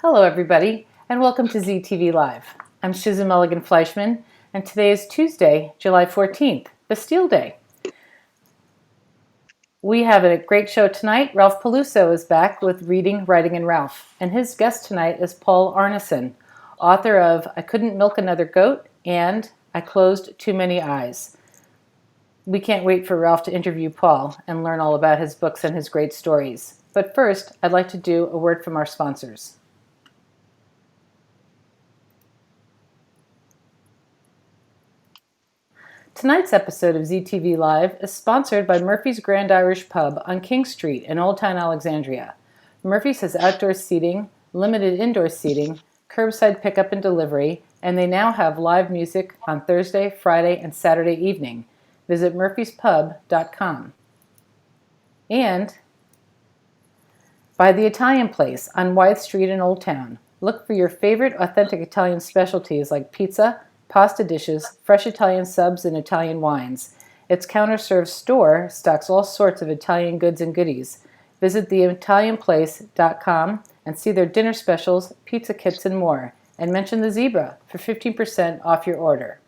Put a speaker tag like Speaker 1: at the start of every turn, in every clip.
Speaker 1: Hello, everybody, and welcome to ZTV Live. I'm Susan Mulligan-Fleischman, and today is Tuesday, July 14th, Bastille Day. We have a great show tonight. Ralph Peluso is back with Reading, Writing, and Ralph, and his guest tonight is Paul Arneson, author of I Couldn't Milk Another Goat and I Closed Too Many Eyes. We can't wait for Ralph to interview Paul and learn all about his books and his great stories. But first, I'd like to do a word from our sponsors. Tonight's episode of ZTV Live is sponsored by Murphy's Grand Irish Pub on King Street in Old Town Alexandria. Murphy's has outdoor seating, limited indoor seating, curbside pickup and delivery, and they now have live music on Thursday, Friday, and Saturday evening. Visit murphyspub.com. And by The Italian Place on Wythe Street in Old Town. Look for your favorite authentic Italian specialties like pizza, pasta dishes, fresh Italian subs, and Italian wines. Its counter-serve store stocks all sorts of Italian goods and goodies. Visit theitalianplace.com and see their dinner specials, pizza kits, and more. And mention the zebra for 15% off your order.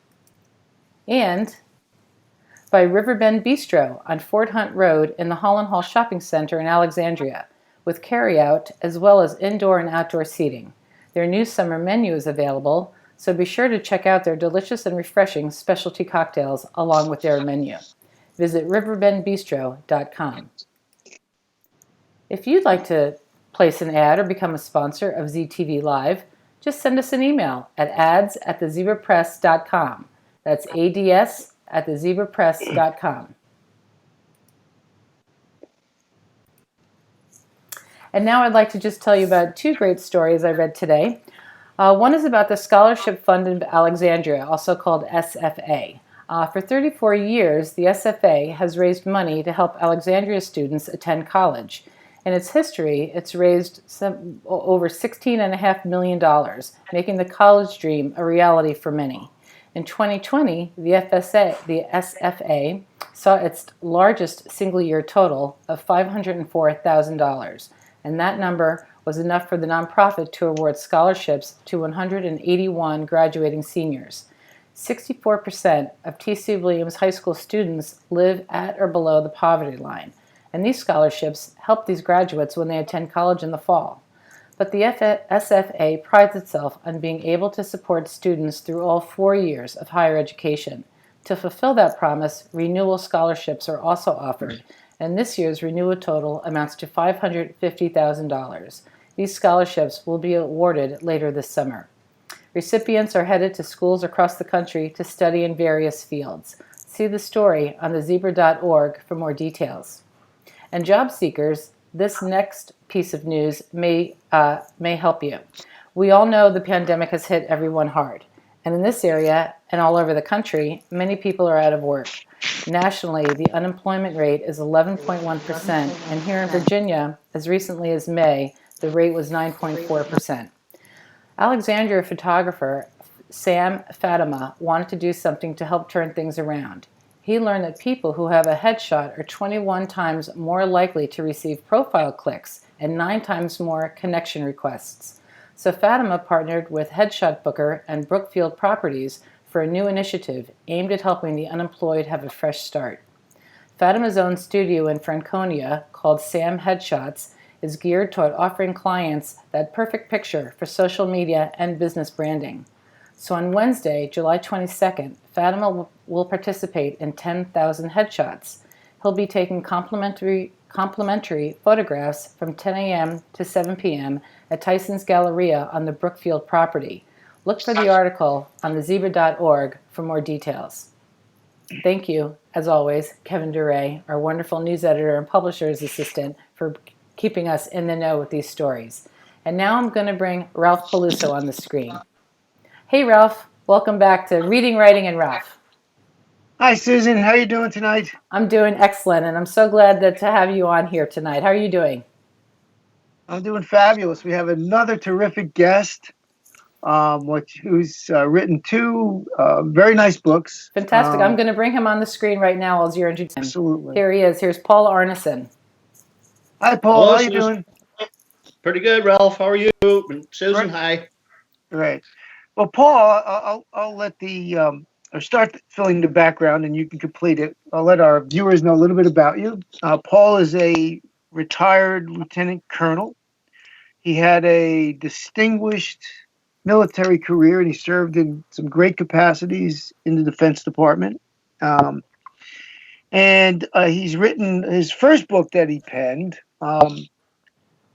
Speaker 1: And by Riverbend Bistro on Fort Hunt Road in the Holland Hall Shopping Center in Alexandria, with carry-out as well as indoor and outdoor seating. Their new summer menu is available, so be sure to check out their delicious and refreshing specialty cocktails along with their menu. Visit riverbendbistro.com. If you'd like to place an ad or become a sponsor of ZTV Live, just send us an email at ads@thezebrapress.com. That's ads@thezebrapress.com. And now I'd like to just tell you about two great stories I read today. One is about the Scholarship Fund in Alexandria, also called SFA. For 34 years, the SFA has raised money to help Alexandria students attend college. In its history, it's raised over $16.5 million, making the college dream a reality for many. In 2020, the SFA saw its largest single-year total of $504,000, and that number was enough for the nonprofit to award scholarships to 181 graduating seniors. 64% of T.C. Williams High School students live at or below the poverty line, and these scholarships help these graduates when they attend college in the fall. But the SFA prides itself on being able to support students through all 4 years of higher education. To fulfill that promise, renewal scholarships are also offered, and this year's renewal total amounts to $550,000. These scholarships will be awarded later this summer. Recipients are headed to schools across the country to study in various fields. See the story on thezebra.org for more details. And job seekers, this next piece of news may help you. We all know the pandemic has hit everyone hard. And in this area and all over the country, many people are out of work. Nationally, the unemployment rate is 11.1%, and here in Virginia, as recently as May, the rate was 9.4%. Alexandria photographer Sam Fatima wanted to do something to help turn things around. He learned that people who have a headshot are 21 times more likely to receive profile clicks and 9 times more connection requests. So Fatima partnered with Headshot Booker and Brookfield Properties for a new initiative aimed at helping the unemployed have a fresh start. Fatima's own studio in Franconia, called Sam Headshots, is geared toward offering clients that perfect picture for social media and business branding. So on Wednesday, July 22nd, Fatima will participate in 10,000 headshots. He'll be taking complimentary photographs from 10 a.m. to 7 p.m. at Tyson's Galleria on the Brookfield property. Look for the article on thezebra.org for more details. Thank you, as always, Kevin DeRay, our wonderful news editor and publisher's assistant, for keeping us in the know with these stories. And now I'm going to bring Ralph Peluso on the screen. Hey, Ralph. Welcome back to Reading, Writing, and Ralph.
Speaker 2: Hi, Susan. How are you doing tonight?
Speaker 1: I'm doing excellent, and I'm so glad to have you on here tonight. How are you doing?
Speaker 2: I'm doing fabulous. We have another terrific guest, who's written two very nice books.
Speaker 1: Fantastic. I'm going to bring him on the screen right now as you're introducing him.
Speaker 2: Absolutely.
Speaker 1: Here he is. Here's Paul Arneson.
Speaker 2: Hi, Paul. How are you doing?
Speaker 3: Pretty good, Ralph. How are you? And Susan,
Speaker 2: Right.
Speaker 3: hi.
Speaker 2: Right. Well, Paul, I'll let or start filling the background, and you can complete it. I'll let our viewers know a little bit about you. Paul is a retired lieutenant colonel. He had a distinguished military career, and he served in some great capacities in the Defense Department. Um, and he's written his first book that he penned.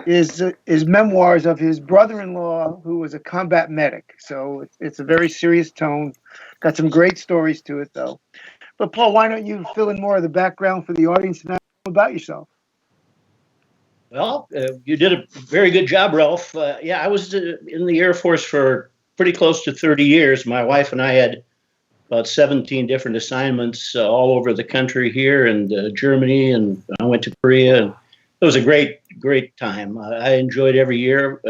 Speaker 2: Is memoirs of his brother-in-law who was a combat medic. So it's a very serious tone. Got some great stories to it, though. But Paul, why don't you fill in more of the background for the audience and about yourself?
Speaker 3: Well, you did a very good job, Ralph. Yeah, I was in the Air Force for pretty close to 30 years. My wife and I had about 17 different assignments all over the country here and Germany, and I went to Korea. And it was a great time. I enjoyed every year.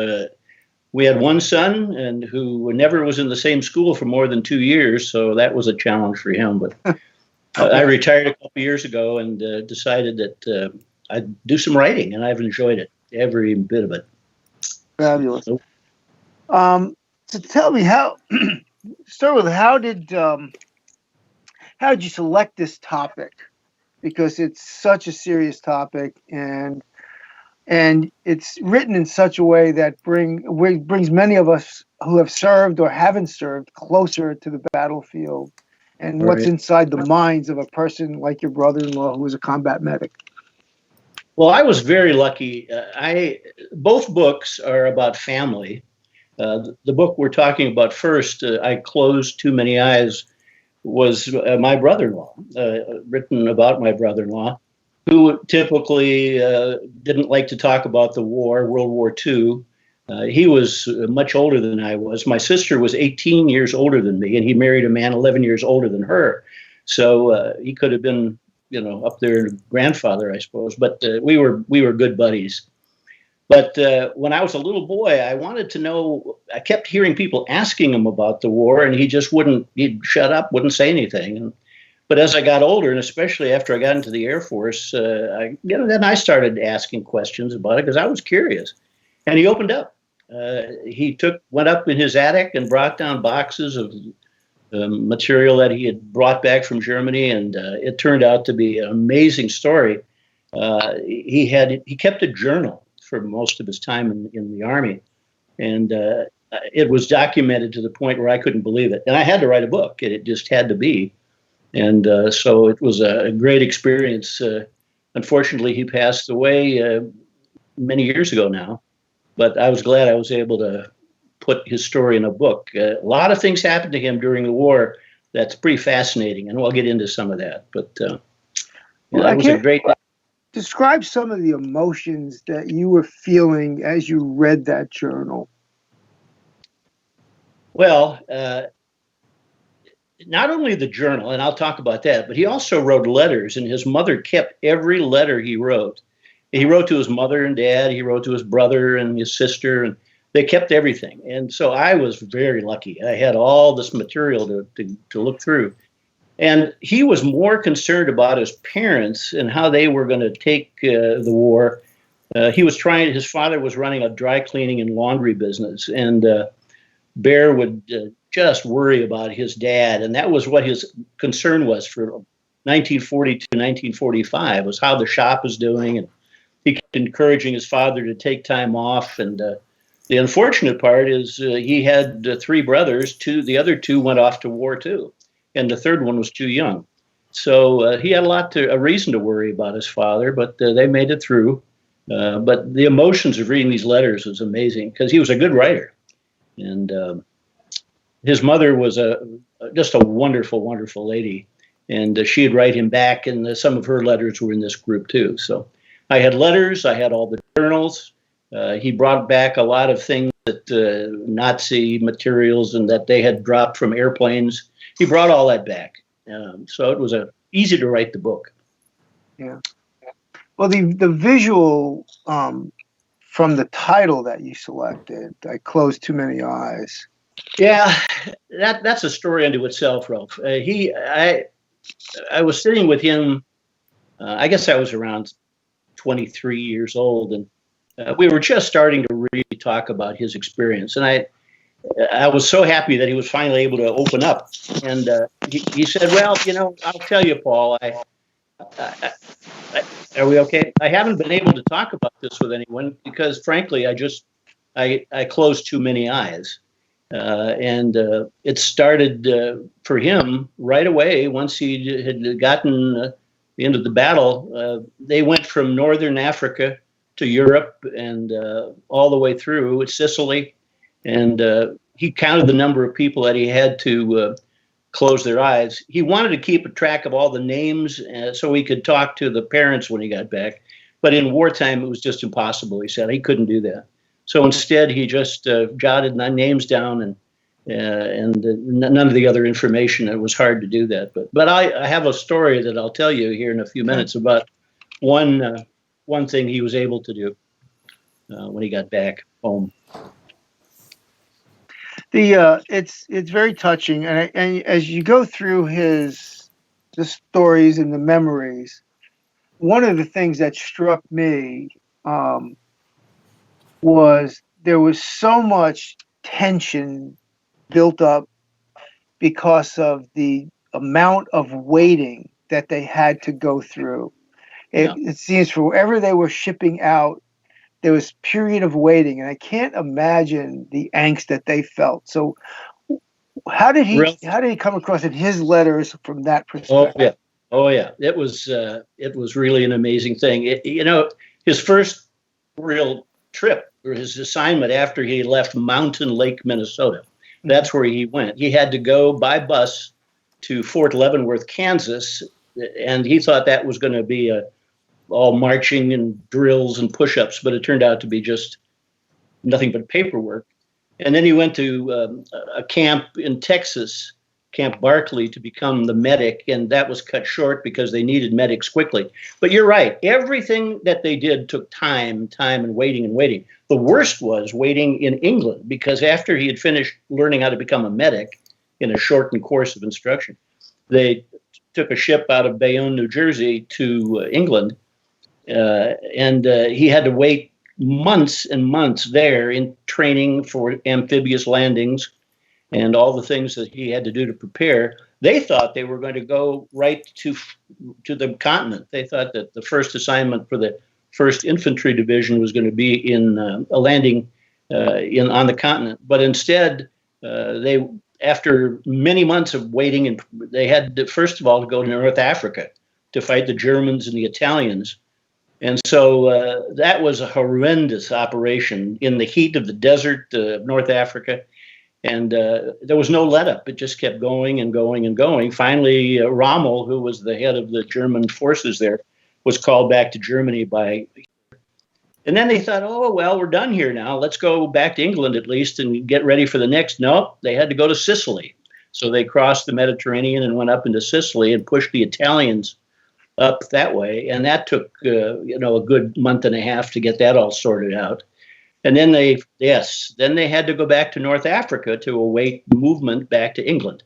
Speaker 3: We had one son and who never was in the same school for more than 2 years, so that was a challenge for him. But I retired a couple years ago and decided that I'd do some writing, and I've enjoyed it, every bit of it.
Speaker 2: Fabulous. So tell me start with how did you select this topic? Because it's such a serious topic, and it's written in such a way that brings many of us who have served or haven't served closer to the battlefield and what's inside the minds of a person like your brother-in-law who was a combat medic.
Speaker 3: Well, I was very lucky. Both books are about family. The book we're talking about first, I Closed Too Many Eyes, was my brother-in-law, written about my brother-in-law, who typically didn't like to talk about the war, World War II. He was much older than I was. My sister was 18 years older than me, and he married a man 11 years older than her. So he could have been, up there, grandfather, I suppose. But we were good buddies. But when I was a little boy, I wanted to know. I kept hearing people asking him about the war, and he just he'd shut up, wouldn't say anything. But as I got older, and especially after I got into the Air Force, then I started asking questions about it because I was curious. And he opened up. He went up in his attic and brought down boxes of material that he had brought back from Germany, and it turned out to be an amazing story. He kept a journal for most of his time in the Army, and it was documented to the point where I couldn't believe it. And I had to write a book. It just had to be. And so it was a great experience. Unfortunately, he passed away many years ago now, but I was glad I was able to put his story in a book. A lot of things happened to him during the war that's pretty fascinating, and we'll get into some of that. But it was a great...
Speaker 2: Describe some of the emotions that you were feeling as you read that journal.
Speaker 3: Well, not only the journal, and I'll talk about that, but he also wrote letters, and his mother kept every letter he wrote. He wrote to his mother and dad, he wrote to his brother and his sister, and they kept everything. And so I was very lucky. I had all this material to look through. And he was more concerned about his parents and how they were going to take the war. His father was running a dry cleaning and laundry business, and Bear would just worry about his dad. And that was what his concern was for 1940 to 1945, was how the shop was doing. And he kept encouraging his father to take time off. And the unfortunate part is he had three brothers. The other two went off to war too, and the third one was too young. So he had a reason to worry about his father, but they made it through. But the emotions of reading these letters was amazing because he was a good writer. And his mother was just a wonderful, wonderful lady. And she'd write him back, and some of her letters were in this group too. So I had letters, I had all the journals. He brought back a lot of things that Nazi materials and that they had dropped from airplanes. He brought all that back. So it was easy to write the book.
Speaker 2: Yeah. Well, the visual from the title that you selected, I Closed Too Many Eyes.
Speaker 3: Yeah, that's a story unto itself, Ralph. I was sitting with him. I guess I was around 23 years old, and we were just starting to really talk about his experience. And I was so happy that he was finally able to open up. And he said, well, I'll tell you, Paul, I, are we okay? I haven't been able to talk about this with anyone because, frankly, I closed too many eyes. And it started for him right away. Once he had gotten the end of the battle, they went from northern Africa to Europe and all the way through Sicily. And he counted the number of people that he had to close their eyes. He wanted to keep a track of all the names so he could talk to the parents when he got back. But in wartime, it was just impossible. He said he couldn't do that. So instead, he just jotted names down and none of the other information. It was hard to do that. But I have a story that I'll tell you here in a few minutes about one thing he was able to do when he got back home.
Speaker 2: It's very touching, and as you go through the stories and the memories, one of the things that struck me was there was so much tension built up because of the amount of waiting that they had to go through. It seems for wherever they were shipping out, there was a period of waiting, and I can't imagine the angst that they felt. So how did he come across in his letters from that perspective?
Speaker 3: Oh yeah. It was really an amazing thing. His first real trip or his assignment after he left Mountain Lake, Minnesota, that's where he went. He had to go by bus to Fort Leavenworth, Kansas, and he thought that was going to be all marching and drills and push-ups, but it turned out to be just nothing but paperwork. And then he went to a camp in Texas, Camp Barkley, to become the medic, and that was cut short because they needed medics quickly. But you're right. Everything that they did took time and waiting. The worst was waiting in England, because after he had finished learning how to become a medic in a shortened course of instruction, they took a ship out of Bayonne, New Jersey to England, and he had to wait months and months there in training for amphibious landings and all the things that he had to do to prepare. They thought they were going to go right to the continent. They thought that the first assignment for the 1st Infantry Division was going to be in a landing on the continent. But instead, after many months of waiting, and they had to, first of all, to go to North Africa to fight the Germans and the Italians. And so that was a horrendous operation in the heat of the desert of North Africa. And there was no let up. It just kept going and going and going. Finally, Rommel, who was the head of the German forces there, was called back to Germany by. And then they thought, oh, well, we're done here now. Let's go back to England at least and get ready for the next. No, they had to go to Sicily. So they crossed the Mediterranean and went up into Sicily and pushed the Italians up that way. And that took, a good month and a half to get that all sorted out. And then they had to go back to North Africa to await movement back to England.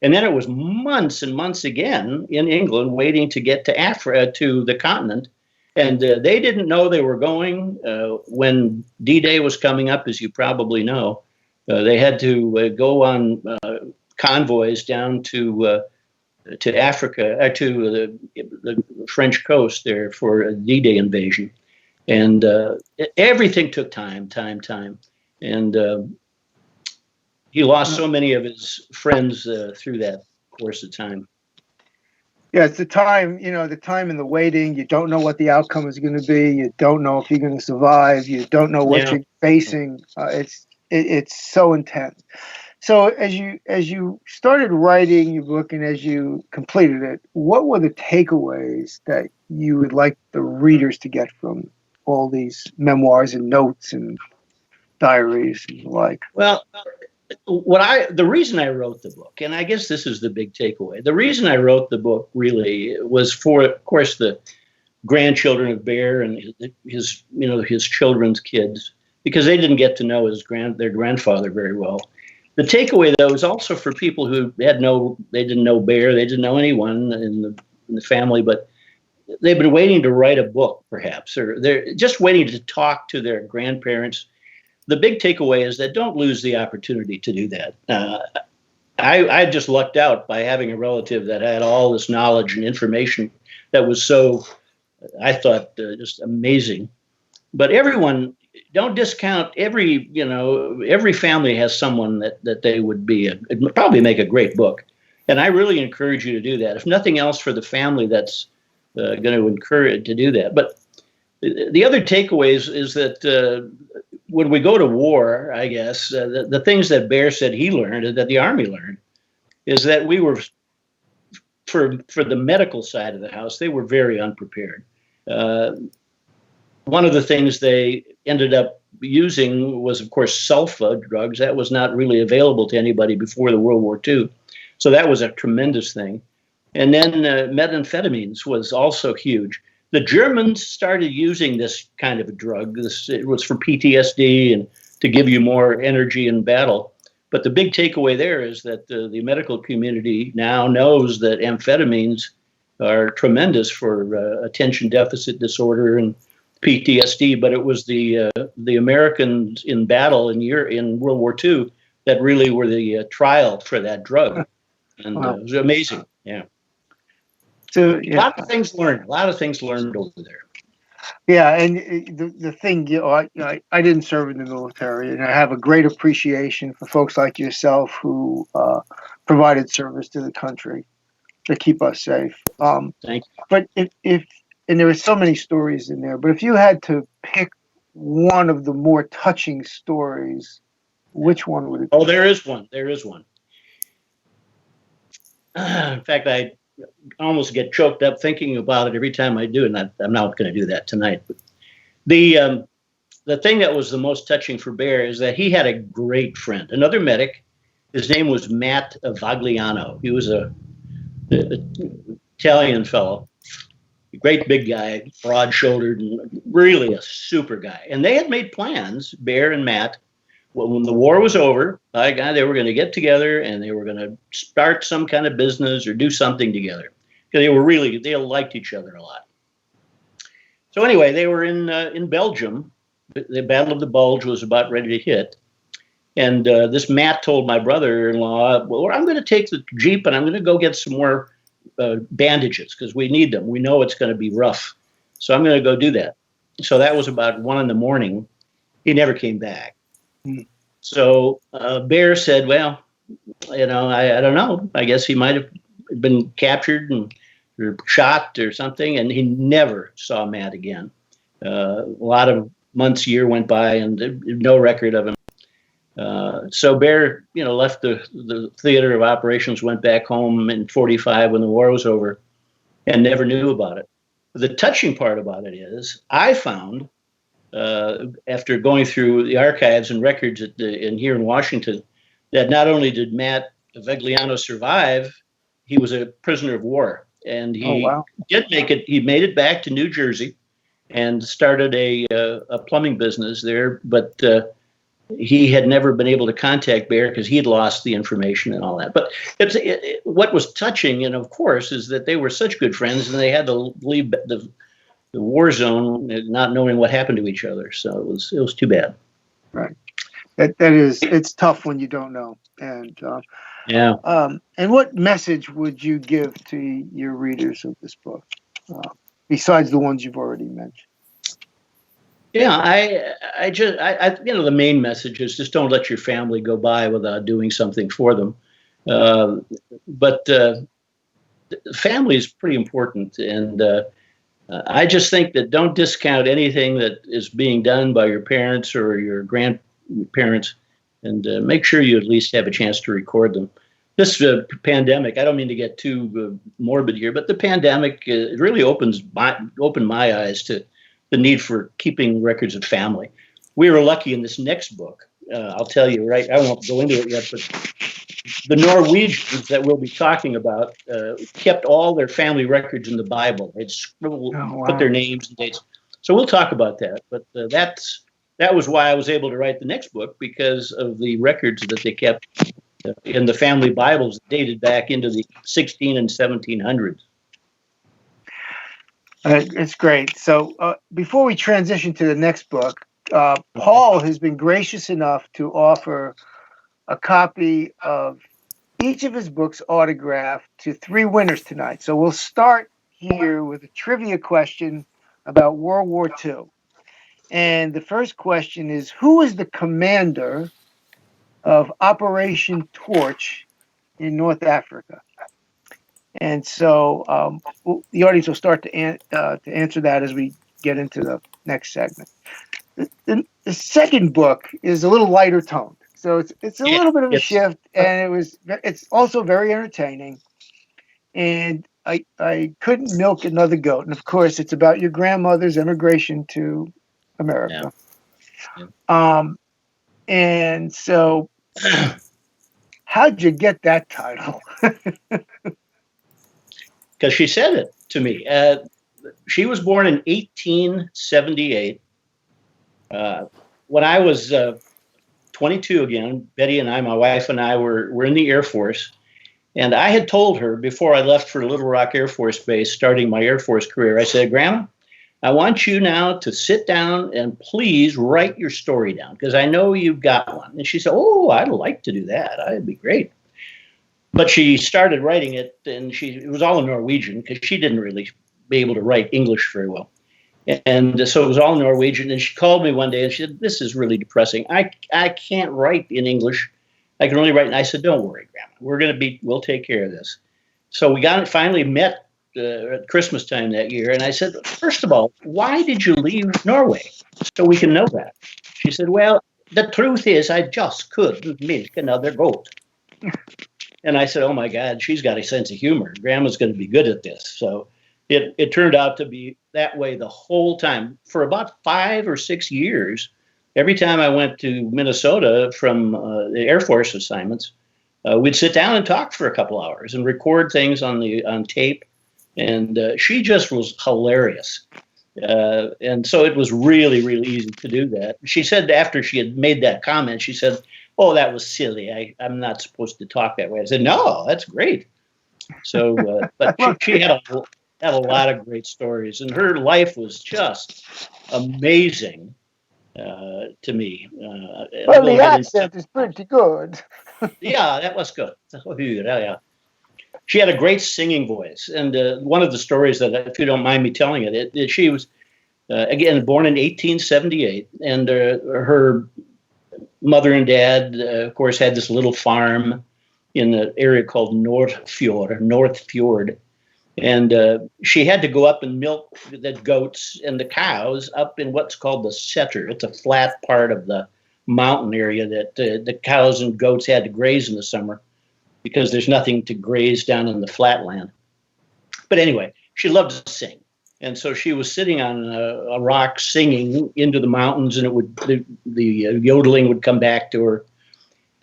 Speaker 3: And then it was months and months again in England waiting to get to Africa, to the continent. And they didn't know they were going when D-Day was coming up, as you probably know. They had to go on convoys down to Africa, to the French coast there for a D-Day invasion. And everything took time. And he lost so many of his friends through that course of time.
Speaker 2: Yeah, it's the time in the waiting. You don't know what the outcome is going to be. You don't know if you're going to survive. You don't know what you're facing. It's so intense. So as you started writing your book and as you completed it, what were the takeaways that you would like the readers to get from all these memoirs and notes and diaries and the like?
Speaker 3: Well, the reason I wrote the book, and I guess this is the big takeaway, the reason I wrote the book really was for, of course, the grandchildren of Bear and his children's kids, because they didn't get to know their grandfather very well. The takeaway, though, is also for people who they didn't know Bear, they didn't know anyone in the family, but they've been waiting to write a book, perhaps, or they're just waiting to talk to their grandparents. The big takeaway is that don't lose the opportunity to do that. I just lucked out by having a relative that had all this knowledge and information that was so, I thought, just amazing. But everyone, don't discount every family has someone that they would probably make a great book. And I really encourage you to do that. If nothing else, for the family that's going to encourage to do that. But the other takeaways is that when we go to war, I guess, the things that Bear said he learned and that the Army learned is that we were, for the medical side of the house, they were very unprepared. One of the things they ended up using was, of course, sulfa drugs. That was not really available to anybody before the World War II. So that was a tremendous thing. And then methamphetamines was also huge. The Germans started using this kind of a drug. It was for PTSD and to give you more energy in battle. But the big takeaway there is that the medical community now knows that amphetamines are tremendous for attention deficit disorder and PTSD. But it was the Americans in battle in World War II that really were the trial for that drug. And it was amazing. Yeah.
Speaker 2: So,
Speaker 3: A lot of things learned over there.
Speaker 2: Yeah, and the thing, I didn't serve in the military, and I have a great appreciation for folks like yourself who provided service to the country to keep us safe.
Speaker 3: Thank you.
Speaker 2: But if and there are so many stories in there, but if you had to pick one of the more touching stories, which one would it be?
Speaker 3: Oh, there is one. There is one. In fact, I almost get choked up thinking about it every time I do, and I'm not going to do that tonight. But the thing that was the most touching for Bear is that he had a great friend, another medic. His name was Matt Vagliano. He was a Italian fellow, a great big guy, broad-shouldered, and really a super guy. And they had made plans, Bear and Matt. Well, when the war was over, they were going to get together and they were going to start some kind of business or do something together. Because they liked each other a lot. So anyway, they were in Belgium. The Battle of the Bulge was about ready to hit. And this Matt told my brother-in-law, well, I'm going to take the Jeep and I'm going to go get some more bandages because we need them. We know it's going to be rough. So I'm going to go do that. So that was about 1 a.m. He never came back. So Bear said, well, I don't know. I guess he might have been captured or shot or something. And he never saw Matt again. A lot of months, year went by and no record of him. So Bear, left the theater of operations, went back home in 1945 when the war was over and never knew about it. The touching part about it is I found, after going through the archives and records here in Washington, that not only did Matt Vagliano survive, he was a prisoner of war. And he did make it. He made it back to New Jersey and started a plumbing business there. But he had never been able to contact Bear because he had lost the information and all that. But what was touching, and of course, is that they were such good friends and they had to leave the war zone, not knowing what happened to each other. So it was too bad.
Speaker 2: Right. It's tough when you don't know. And
Speaker 3: yeah.
Speaker 2: And what message would you give to your readers of this book, besides the ones you've already mentioned?
Speaker 3: Yeah, I the main message is just don't let your family go by without doing something for them. But family is pretty important, and I just think that don't discount anything that is being done by your parents or your grandparents, and make sure you at least have a chance to record them. This pandemic, I don't mean to get too morbid here, but the pandemic really opened my eyes to the need for keeping records of family. We were lucky in this next book. I'll tell you, right? I won't go into it yet, but the Norwegians that we'll be talking about kept all their family records in the Bible. They'd put their names and dates. So we'll talk about that. But that was why I was able to write the next book, because of the records that they kept in the family Bibles dated back into the 16 and 1700s.
Speaker 2: It's great. So before we transition to the next book, Paul has been gracious enough to offer a copy of each of his books autographed to 3 winners tonight. So we'll start here with a trivia question about World War II. And the first question is, who is the commander of Operation Torch in North Africa? And so the audience will start to answer that as we get into the next segment. The second book is a little lighter toned, so it's a little bit of a shift, and it's also very entertaining. And I couldn't milk another goat, and of course, it's about your grandmother's immigration to America. Yeah. And so, how'd you get that title?
Speaker 3: Because she said it to me. She was born in 1878. When I was 22 again, Betty and I, my wife and I, were in the Air Force. And I had told her before I left for Little Rock Air Force Base, starting my Air Force career, I said, Grandma, I want you now to sit down and please write your story down, because I know you've got one. And she said, oh, I'd like to do that. That'd be great. But she started writing it, and it was all in Norwegian, because she didn't really be able to write English very well. And so it was all Norwegian. And she called me one day and she said, this is really depressing. I can't write in English. I can only write. And I said, don't worry, Grandma. We'll take care of this. So we finally met at Christmas time that year. And I said, first of all, why did you leave Norway? So we can know that. She said, well, the truth is I just couldn't milk another goat. And I said, oh, my God, she's got a sense of humor. Grandma's going to be good at this. So it turned out to be that way the whole time. For about 5 or 6 years, every time I went to Minnesota from the Air Force assignments, we'd sit down and talk for a couple hours and record things on tape. And she just was hilarious. And so it was really, really easy to do that. She said after she had made that comment, she said, oh, that was silly. I'm not supposed to talk that way. I said, no, that's great. So, but she had a lot of great stories, and her life was just amazing to me.
Speaker 2: Well, the accent is pretty good.
Speaker 3: Yeah, that was good. Yeah. She had a great singing voice, and one of the stories that, if you don't mind me telling it, she was, again, born in 1878, and her mother and dad, of course, had this little farm in the area called North Fjord. And she had to go up and milk the goats and the cows up in what's called the setter. It's a flat part of the mountain area that the cows and goats had to graze in the summer, because there's nothing to graze down in the flat land. But anyway, she loved to sing. And so she was sitting on a rock singing into the mountains, and the yodeling would come back to her.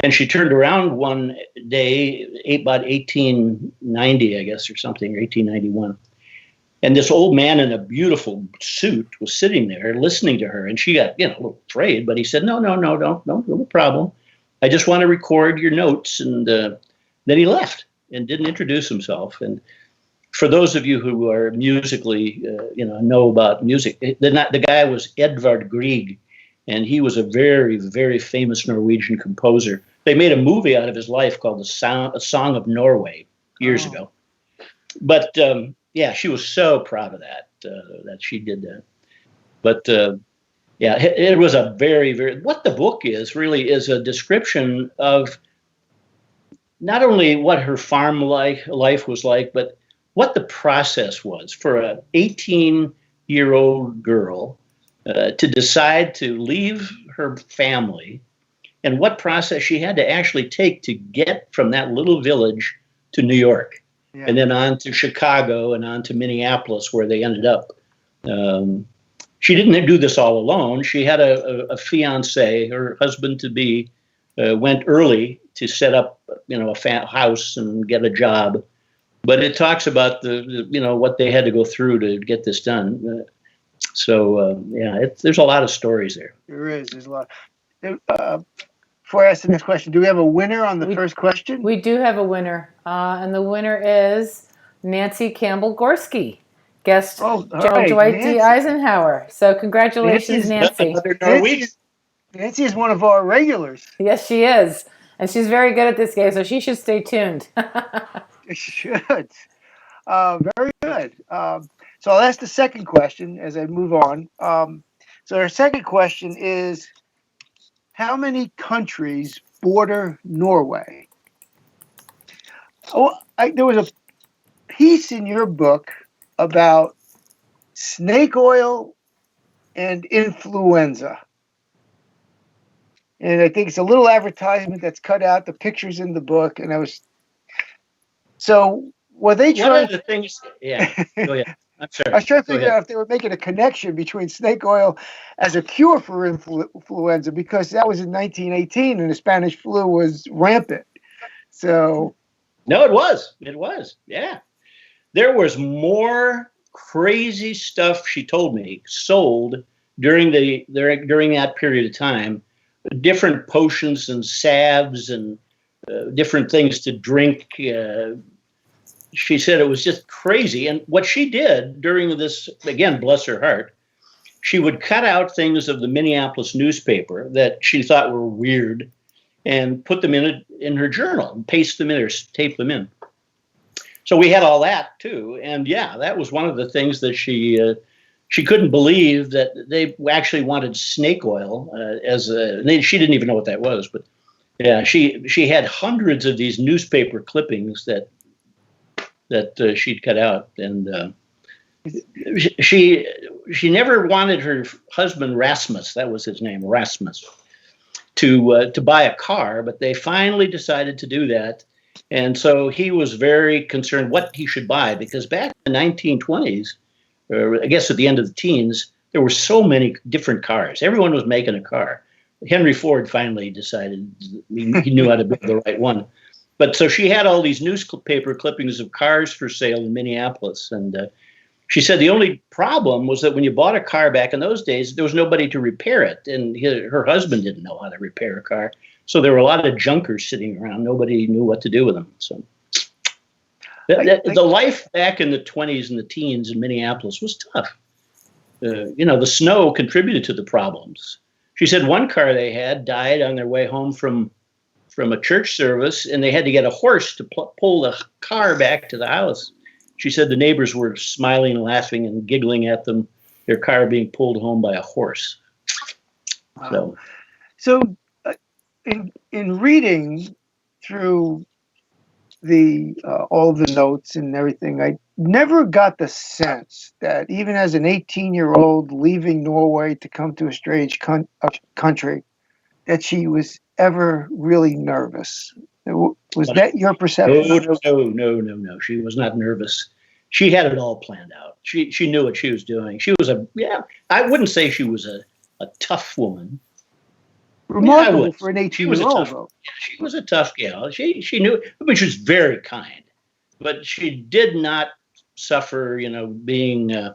Speaker 3: And she turned around one day, about 1890, I guess, or something, or 1891. And this old man in a beautiful suit was sitting there listening to her. And she got, a little afraid, but he said, no problem. I just want to record your notes. And then he left and didn't introduce himself. And for those of you who are musically, know about music, the guy was Edvard Grieg, and he was a very, very famous Norwegian composer. They made a movie out of his life called A Song of Norway years ago. But she was so proud of that she did that. But it was a very, very, what the book is really is a description of not only what her farm life was like, but what the process was for an 18-year-old girl to decide to leave her family, and what process she had to actually take to get from that little village to New York, and then on to Chicago and on to Minneapolis, where they ended up. She didn't do this all alone. She had a fiance, her husband-to-be, went early to set up, a house and get a job. But it talks about what they had to go through to get this done. There's a lot of stories there.
Speaker 2: There is. There's a lot. Before I ask the next question, do we have a winner on the first question?
Speaker 1: We do have a winner, and the winner is Nancy Campbell Gorski. guest
Speaker 2: Oh, all
Speaker 1: General
Speaker 2: right,
Speaker 1: Dwight D.
Speaker 2: Nancy.
Speaker 1: Eisenhower. So congratulations, Nancy.
Speaker 3: Another
Speaker 2: Nancy
Speaker 3: Norwegian.
Speaker 2: Nancy is one of our regulars.
Speaker 1: Yes, she is. And she's very good at this game, so she should stay tuned.
Speaker 2: She should. Very good. So I'll ask the second question as I move on. So our second question is, how many countries border Norway? Oh, there was a piece in your book about snake oil and influenza. And I think it's a little advertisement that's cut out. The pictures in the book, and so were they
Speaker 3: One
Speaker 2: trying?
Speaker 3: of the things, yeah, go ahead. I'm sorry.
Speaker 2: I was trying to
Speaker 3: Go
Speaker 2: figure
Speaker 3: ahead.
Speaker 2: out if they were making a connection between snake oil as a cure for influenza, because that was in 1918 and the Spanish flu was rampant. So
Speaker 3: No, it was. It was. Yeah. There was more crazy stuff, she told me, sold during that period of time. Different potions and salves and different things to drink. She said it was just crazy. And what she did during this, again, bless her heart, she would cut out things of the Minneapolis newspaper that she thought were weird and put them in her journal and paste them in or tape them in. So we had all that too. And yeah, that was one of the things that she couldn't believe, that they actually wanted snake oil she didn't even know what that was. But yeah, she had hundreds of these newspaper clippings that she'd cut out. And she never wanted her husband, Rasmus, that was his name, Rasmus, to buy a car, but they finally decided to do that. And so he was very concerned what he should buy, because back in the 1920s, or I guess at the end of the teens, there were so many different cars. Everyone was making a car. Henry Ford finally decided he knew how to build the right one. But so she had all these newspaper clippings of cars for sale in Minneapolis. And she said the only problem was that when you bought a car back in those days, there was nobody to repair it. And her husband didn't know how to repair a car. So there were a lot of junkers sitting around. Nobody knew what to do with them. So the life back in the 20s and the teens in Minneapolis was tough. The snow contributed to the problems. She said one car they had died on their way home from a church service, and they had to get a horse to pull the car back to the house. She said the neighbors were smiling and laughing and giggling at them, their car being pulled home by a horse.
Speaker 2: So in reading through the all the notes and everything, I never got the sense that even as an 18-year-old leaving Norway to come to a strange country, that she was ever really nervous. Was that your perception?
Speaker 3: No. She was not nervous. She had it all planned out. She knew what she was doing. She was I wouldn't say she was a tough woman.
Speaker 2: Remarkable for an 18-year-old, though.
Speaker 3: She was a tough gal. She knew, but she was very kind. But she did not suffer, being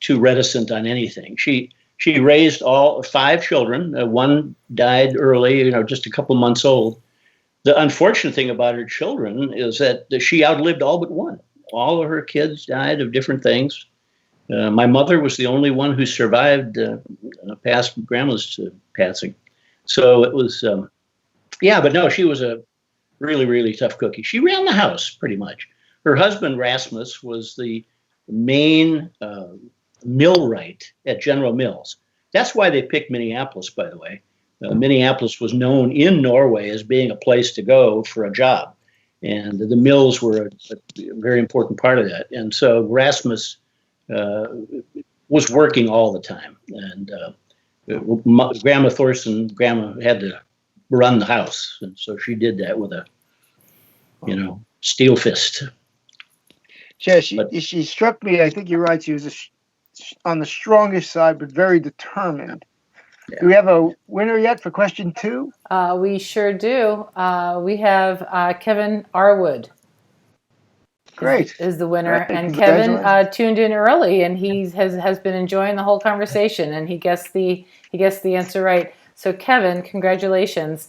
Speaker 3: too reticent on anything. She raised all 5 children. One died early, just a couple months old. The unfortunate thing about her children is that she outlived all but one. All of her kids died of different things. My mother was the only one who survived past grandma's passing. So it was, but no, she was a really, really tough cookie. She ran the house pretty much. Her husband, Rasmus, was the main millwright at General Mills. That's why they picked Minneapolis, by the way. Minneapolis was known in Norway as being a place to go for a job. And the mills were a very important part of that. And so Rasmus was working all the time. And Grandma Thorson, Grandma had to run the house. And so she did that with a, steel fist.
Speaker 2: Yeah, she struck me. I think you're right. She was on the strongest side, but very determined. Yeah. Do we have a winner yet for question 2?
Speaker 1: We sure do. We have Kevin Arwood.
Speaker 2: Great.
Speaker 1: Is the winner. Great. And Kevin tuned in early, and he has been enjoying the whole conversation, and he guessed the answer right. So Kevin, congratulations.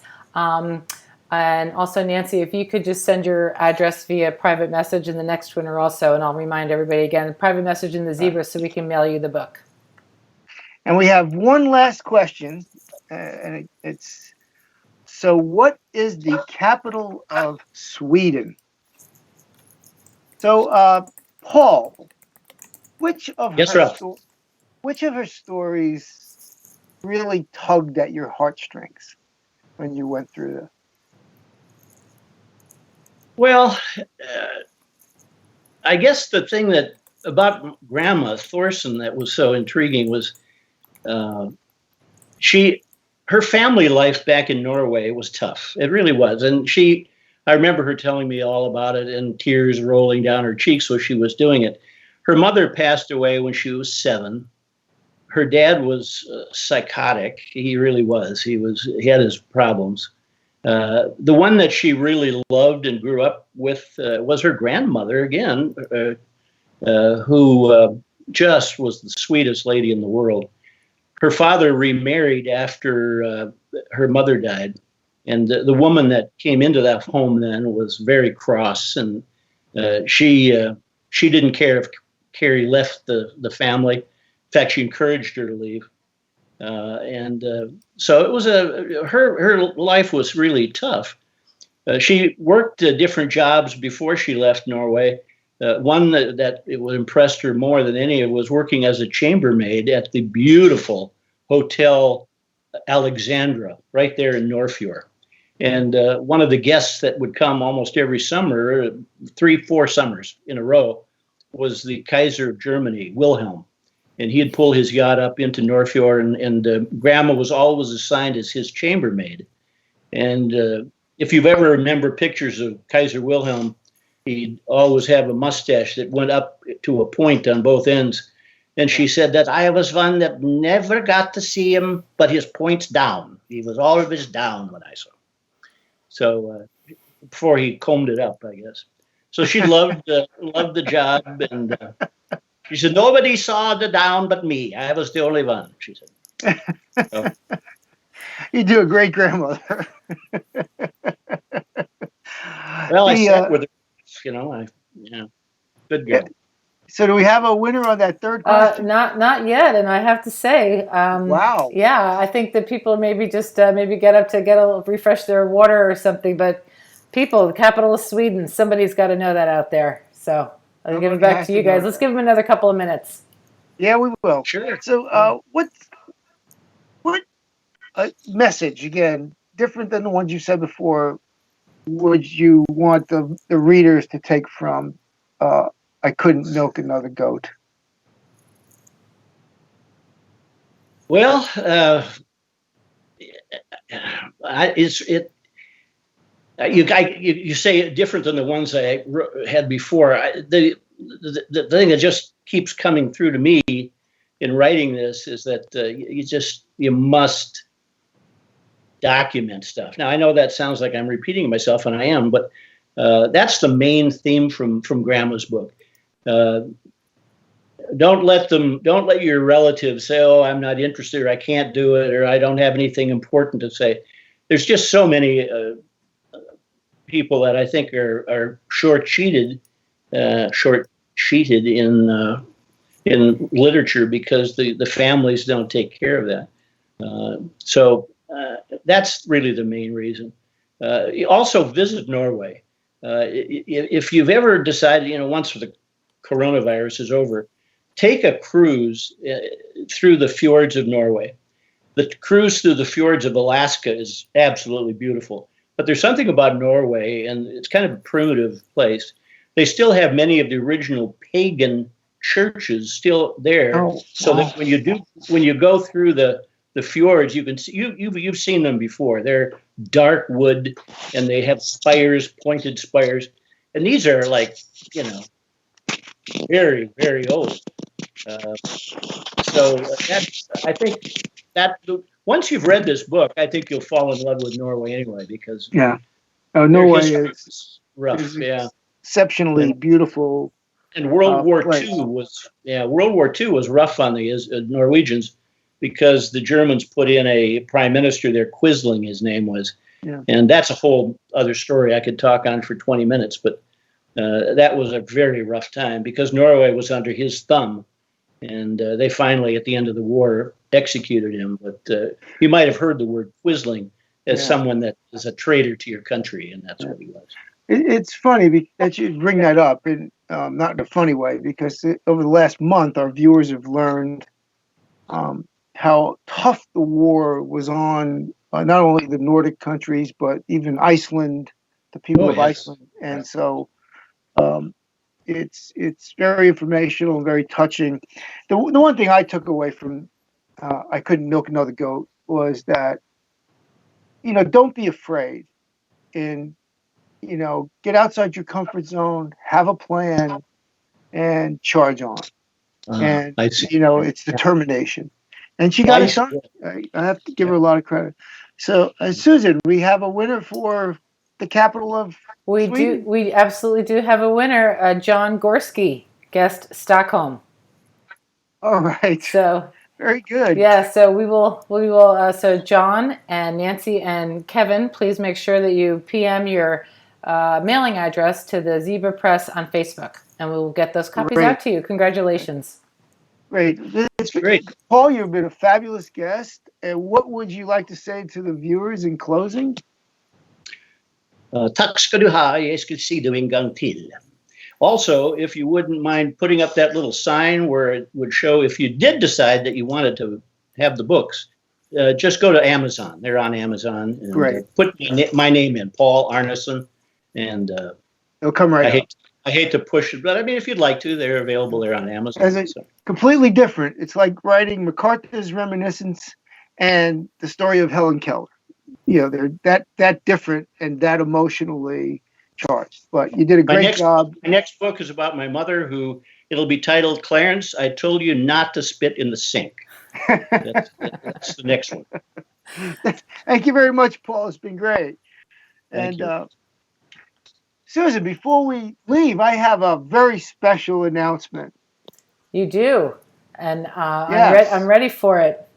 Speaker 1: And also, Nancy, if you could just send your address via private message in the next winner also, and I'll remind everybody again, private message in the Zebra so we can mail you the book.
Speaker 2: And we have one last question, and it's, so what is the capital of Sweden? So, Paul, which of
Speaker 3: Yes,
Speaker 2: her
Speaker 3: Ralph.
Speaker 2: which of her stories really tugged at your heartstrings when you went through this?
Speaker 3: Well, I guess the thing that about Grandma Thorson that was so intriguing was her family life back in Norway was tough. It really was, and I remember her telling me all about it and tears rolling down her cheeks when she was doing it. Her mother passed away when she was 7. Her dad was psychotic. He really was. He had his problems. The one that she really loved and grew up with was her grandmother again, who just was the sweetest lady in the world. Her father remarried after her mother died, and the woman that came into that home then was very cross, and she didn't care if Carrie left the family. In fact, she encouraged her to leave. So it was her life was really tough. She worked different jobs before she left Norway. One that it impressed her more than any was working as a chambermaid at the beautiful Hotel Alexandra right there in Norrfjord. And one of the guests that would come almost every summer, 3-4 summers in a row, was the Kaiser of Germany, Wilhelm. And he'd pull his yacht up into Norrfjord, and Grandma was always assigned as his chambermaid. And if you've ever remember pictures of Kaiser Wilhelm, he'd always have a mustache that went up to a point on both ends. And she said that I was one that never got to see him, but his points down. He was always down when I saw him. So before he combed it up, I guess. So she loved the job, and she said, nobody saw the down but me. I was the only one, she said. So.
Speaker 2: You do a great grandmother.
Speaker 3: Well, I sat with her, good girl.
Speaker 2: So do we have a winner on that third question?
Speaker 1: Not yet, and I have to say,
Speaker 2: wow.
Speaker 1: Yeah, I think that people maybe just maybe get up to refresh their water or something, but people, the capital of Sweden, somebody's got to know that out there. So I'll give it back to you guys. Let's give them another couple of minutes.
Speaker 2: Yeah, we will.
Speaker 3: Sure.
Speaker 2: So what message, again, different than the ones you said before, would you want the readers to take from I Couldn't Milk Another Goat?
Speaker 3: Well, you say it different than the ones I had before. The thing that just keeps coming through to me in writing this is that you must document stuff. Now, I know that sounds like I'm repeating myself, and I am, but that's the main theme from Grandma's book. Don't let your relatives say, oh, I'm not interested, or I can't do it, or I don't have anything important to say. There's just so many people that I think are short-sheeted in literature because the families don't take care of that. So that's really the main reason. Also, visit Norway. If you've ever decided, once the coronavirus is over, take a cruise through the fjords of Norway. The cruise through the fjords of Alaska is absolutely beautiful. But there's something about Norway, and it's kind of a primitive place. They still have many of the original pagan churches still there. So that when you go through the fjords, you can see, you've seen them before. They're dark wood, and they have spires, pointed spires. And these are very, very old. So I think that once you've read this book, I think you'll fall in love with Norway anyway, because
Speaker 2: Norway is
Speaker 3: rough,
Speaker 2: exceptionally beautiful.
Speaker 3: And World War II was rough on the Norwegians because the Germans put in a prime minister there, Quisling, his name was,
Speaker 2: Yeah.
Speaker 3: And that's a whole other story I could talk on for 20 minutes. But that was a very rough time because Norway was under his thumb. And they finally, at the end of the war, executed him. But you might have heard the word quisling as someone that is a traitor to your country, and that's what he was.
Speaker 2: It's funny that you bring that up, and not in a funny way, because over the last month, our viewers have learned how tough the war was on not only the Nordic countries, but even Iceland, the people of Iceland. And so it's very informational and very touching. The one thing I took away from I Couldn't Milk Another Goat was that, don't be afraid, and, get outside your comfort zone, have a plan, and charge on. And, it's determination. And she got it done. I have to give her a lot of credit. So, Susan, we have a winner for the capital of Sweden.
Speaker 1: We absolutely do have a winner. John Gorski guessed Stockholm.
Speaker 2: All right.
Speaker 1: So
Speaker 2: very good.
Speaker 1: Yeah. So we will. So John and Nancy and Kevin, please make sure that you PM your mailing address to the Zebra Press on Facebook, and we will get those copies out to you. Congratulations.
Speaker 2: Great. It's great. Paul, you've been a fabulous guest. And what would you like to say to the viewers in closing?
Speaker 3: Tack ska du ha, jag skulle se du en gång till. Also, if you wouldn't mind putting up that little sign where it would show if you did decide that you wanted to have the books, just go to Amazon. They're on Amazon. And, put my name in, Paul Arneson, and
Speaker 2: it'll come right up.
Speaker 3: I hate to push it, but I mean, if you'd like to, they're available there on Amazon.
Speaker 2: Completely different. It's like writing MacArthur's Reminiscence and the story of Helen Keller. They're that different and that emotionally charged. But you did a great job.
Speaker 3: My next book is about my mother, who it'll be titled Clarence, I Told You Not to Spit in the Sink. That's the next one.
Speaker 2: Thank you very much, Paul. It's been great.
Speaker 3: Thank you.
Speaker 2: Susan, before we leave, I have a very special announcement.
Speaker 1: You do, and I'm ready for it.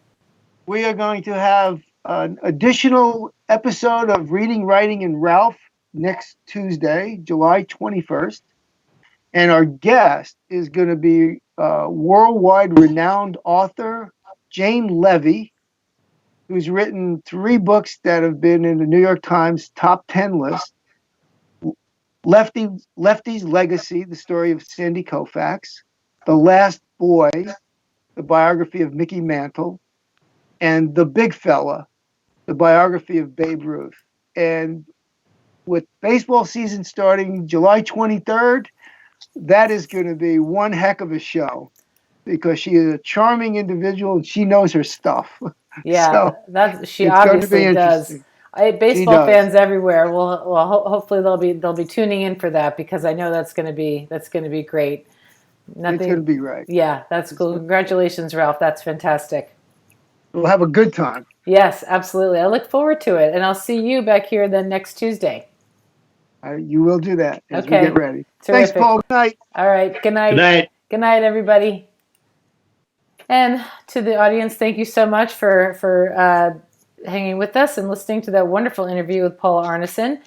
Speaker 2: We are going to have an additional episode of Reading, Writing, and Ralph next Tuesday, July 21st. And our guest is going to be worldwide renowned author Jane Levy, who's written 3 books that have been in the New York Times top 10 list. Lefty's Legacy, the story of Sandy Koufax. The Last Boy, the biography of Mickey Mantle. And The Big Fella, the biography of Babe Ruth. And with baseball season starting July 23rd, that is going to be one heck of a show, because she is a charming individual and she knows her stuff.
Speaker 1: Yeah, she obviously does. Baseball fans everywhere hopefully they'll be tuning in for that, because I know that's going to be great.
Speaker 2: It's going to be right.
Speaker 1: Yeah, that's cool. Congratulations, Ralph. That's fantastic.
Speaker 2: We'll have a good time.
Speaker 1: Yes, absolutely. I look forward to it, and I'll see you back here then next Tuesday.
Speaker 2: You will do that as we get ready.
Speaker 1: Terrific.
Speaker 2: Thanks, Paul. Good night.
Speaker 1: All right. Good night.
Speaker 3: Good night.
Speaker 1: Good night, everybody. And to the audience, thank you so much for hanging with us and listening to that wonderful interview with Paula Arneson.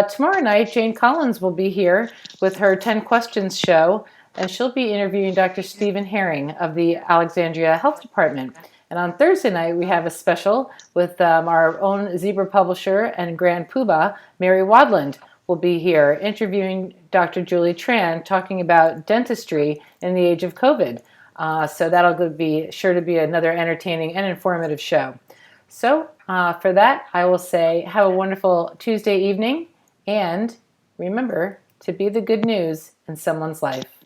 Speaker 1: Tomorrow night, Jane Collins will be here with her 10 Questions show, and she'll be interviewing Dr. Stephen Herring of the Alexandria Health Department. And on Thursday night, we have a special with our own Zebra publisher and Grand Poobah, Mary Wadland, will be here interviewing Dr. Julie Tran, talking about dentistry in the age of COVID. So that'll be sure to be another entertaining and informative show. So for that, I will say have a wonderful Tuesday evening, and remember to be the good news in someone's life.